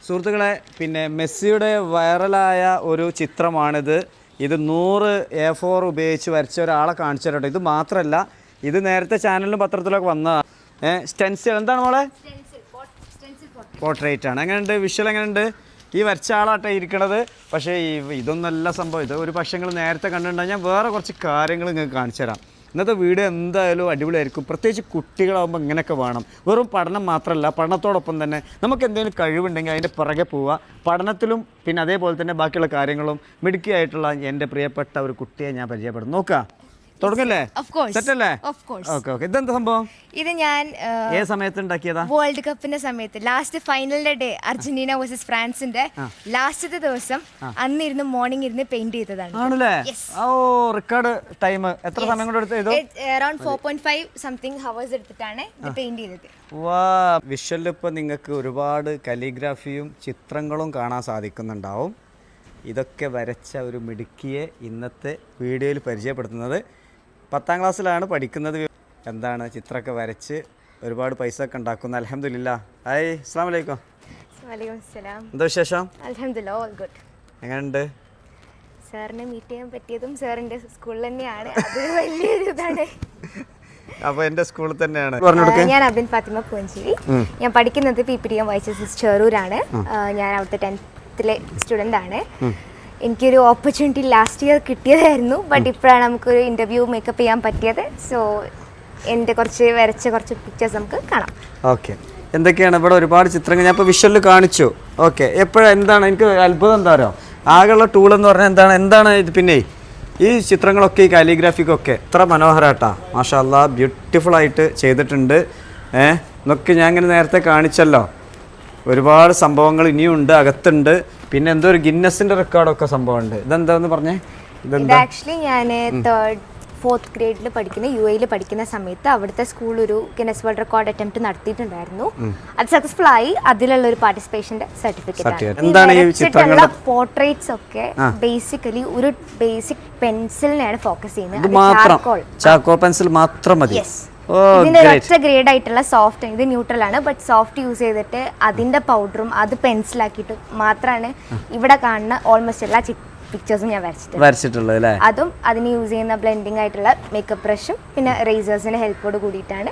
സുഹൃത്തുക്കളെ, പിന്നെ മെസ്സിയുടെ വൈറലായ ഒരു ചിത്രമാണിത്. ഇത് 100 A4 ഉപയോഗിച്ച് വരച്ച ഒരാളെ കാണിച്ചു തരട്ടെ. ഇത് മാത്രമല്ല, ഇത് നേരത്തെ ചാനലിലും പത്രത്തിലൊക്കെ വന്നതാണ്. സ്റ്റെൻസിൽ എന്താണ് മോളെ? പോർട്രേറ്റ് ആണ്. എങ്ങനെയുണ്ട് വിഷ്വൽ? എങ്ങനെയുണ്ട്? ഈ വരച്ച ആളാട്ടെ ഇരിക്കണത്. പക്ഷേ ഇതൊന്നല്ല സംഭവം. ഇത് ഒരു പക്ഷേ നിങ്ങൾ നേരത്തെ കണ്ടിട്ടുണ്ടെങ്കിൽ ഞാൻ വേറെ കുറച്ച് കാര്യങ്ങൾ നിങ്ങൾക്ക് കാണിച്ചു തരാം. ഇന്നത്തെ വീഡിയോ എന്തായാലും അടിപൊളിയായിരിക്കും. പ്രത്യേകിച്ച് കുട്ടികളാകുമ്പോൾ ഇങ്ങനെയൊക്കെ വേണം. വെറും പഠനം മാത്രമല്ല, പഠനത്തോടൊപ്പം തന്നെ നമുക്ക് എന്തെങ്കിലും കഴിവുണ്ടെങ്കിൽ അതിൻ്റെ പുറകെ പോവുക. പഠനത്തിലും പിന്നെ അതേപോലെ തന്നെ ബാക്കിയുള്ള കാര്യങ്ങളും മിടുക്കിയായിട്ടുള്ള എൻ്റെ പ്രിയപ്പെട്ട ഒരു കുട്ടിയെ ഞാൻ പരിചയപ്പെടും. നോക്കുക, തുടങ്ങല്ലേ? സെറ്റല്ലേ? Okay okay. ഇതെന്താ സംഭവം? ഇത് ഞാൻ ഏത് സമയത്ത് ഉണ്ടാക്കിയതാ? വേൾഡ് കപ്പിന്റെ സമയത്ത് ലാസ്റ്റ് ഫൈനലിന്റെ ഡേ, അർജന്റീന വേഴ്സസ് ഫ്രാൻസിന്റെ ലാസ്റ്റത്തെ ദിവസം അന്നിരുന്ന് മോർണിംഗ് ഇരുന്ന് പെയിന്റ് ചെയ്തതാണ്. ആണല്ലേ? ഓ, റെക്കോർഡ് ടൈം എത്ര സമയം കൊണ്ട് എടുത്തു? അറൌണ്ട് 4.5 സംതിങ് ഹവേഴ്സ് എടുത്തിട്ടാണ് ഇത് പെയിന്റ് ചെയ്തത്. വാ, വിഷ്വലിൽ ഇപ്പോൾ നിങ്ങൾക്ക് ഒരുപാട് കലിഗ്രാഫിയും ചിത്രങ്ങളും കാണാൻ സാധിക്കുന്നുണ്ടാവും. ഇതൊക്കെ വരച്ച ഒരു മിടുക്കിയെ ഇന്നത്തെ വീഡിയോയിൽ പരിചയപ്പെടുത്തുന്നത്. 10ാം ക്ലാസ്സിലാണ് പഠിക്കുന്നത്. എന്താണ് ചിത്രമൊക്കെ വരച്ച് ഒരുപാട് പൈസ ഒക്കെ ഉണ്ടാക്കുന്ന. അൽഹംദുലില്ലാ. ഹായ്, അസ്സലാമു അലൈക്കും. എന്താ വിശേഷം? അൽഹംദുലില്ലാ, ഓൾ ഗുഡ്. എങ്ങനെയുണ്ട്? സാറിനെ മീറ്റ് ചെയ്യാൻ പറ്റിയതും സാറിൻ്റെ സ്കൂളിൽ തന്നെയാണ്. അത് വലിയൊരു ഇതാണ്. അപ്പോൾ എൻ്റെ സ്കൂളിൽ തന്നെയാണ്. ഞാൻ അബിൻ ഫാത്തിമ പൂഞ്ചേരി. ഞാൻ പഠിക്കുന്നത് PPTM YCS ചെറൂരാണ്. ഞാൻ അവിടുത്തെ 10th സ്റ്റുഡൻ്റ് ആണ്. എനിക്കൊരു ഓപ്പർച്യൂണിറ്റി ലാസ്റ്റ് ഇയർ കിട്ടിയതായിരുന്നു. ബട്ട് ഇപ്പോഴാണ് നമുക്കൊരു ഇൻ്റർവ്യൂ മേക്കപ്പ് ചെയ്യാൻ പറ്റിയത്. സോ എൻ്റെ വരച്ച കുറച്ച് പിക്ചേഴ്സ് നമുക്ക് കാണാം. ഓക്കെ, എന്തൊക്കെയാണ് ഇവിടെ? ഒരുപാട് ചിത്രങ്ങൾ ഞാൻ ഇപ്പോൾ വിഷ്വലിൽ കാണിച്ചു. ഓക്കെ, എപ്പോഴാണ് എന്താണ് എനിക്ക് അത്ഭുതം എന്താ പറയുക, ആകെയുള്ള ടൂൾ എന്ന് പറഞ്ഞാൽ എന്താണ് ഇത്? പിന്നെ ഈ ചിത്രങ്ങളൊക്കെ ഈ കാലിഗ്രാഫിക്കൊക്കെ എത്ര മനോഹരമായിട്ടാ, മാഷാ അല്ലാ, ബ്യൂട്ടിഫുൾ ആയിട്ട് ചെയ്തിട്ടുണ്ട്. ഇതൊക്കെ ഞാൻ ഇങ്ങനെ നേരത്തെ കാണിച്ചല്ലോ. ഒരുപാട് സംഭവങ്ങൾ ഇനിയും ഉണ്ട്, അകത്തുണ്ട്. പിന്നെ എന്തോ ഒരു ഗിന്നസിന്റെ റെക്കോർഡൊക്കെ സംഭവമുണ്ട്. ഇതെന്താന്ന് പറഞ്ഞേ? ഇത് ആക്ച്വലി ഞാൻ 3rd 4th ഗ്രേഡിൽ പഠിക്കുന്ന UAE പഠിക്കുന്ന സമയത്ത് അവിടുത്തെ സ്കൂൾ ഒരു ഗിന്നസ് വേൾഡ് റെക്കോർഡ് അറ്റംപ്റ്റ് നടത്തിയിട്ടുണ്ടായിരുന്നു. അത് സക്സസ്ഫുൾ ആയി. അതിലുള്ള ഒരു പാർട്ടിസിപ്പേഷന്റെ സർട്ടിഫിക്കറ്റ്. പോർട്രേറ്റ്സ് ഒക്കെ ബേസിക്കലി ഒരു ബേസിക് പെൻസിലിനെയാണ് ഫോക്കസ് ചെയ്യുന്നത്. ചാർക്കോൾ പെൻസിൽ മാത്രം മതി. ഇതിന്റെ ഒറ്റ ഗ്രേഡ് ആയിട്ടുള്ള സോഫ്റ്റ്, ഇത് ന്യൂട്രൽ ആണ്, ബട്ട് സോഫ്റ്റ് യൂസ് ചെയ്തിട്ട് അതിന്റെ പൗഡറും അത് പെൻസിലാക്കിയിട്ട് മാത്രമാണ് ഇവിടെ കാണുന്ന ഓൾമോസ്റ്റ് എല്ലാ പിക്ചേഴ്സും ഞാൻ വരച്ചിട്ടുള്ളത്. അതും അതിന് യൂസ് ചെയ്യുന്ന ബ്ലെൻഡിങ് ആയിട്ടുള്ള മേക്കപ്പ് ബ്രഷും പിന്നെ റേസേഴ്സിന്റെ ഹെൽപ്പോട് കൂടിയിട്ടാണ്.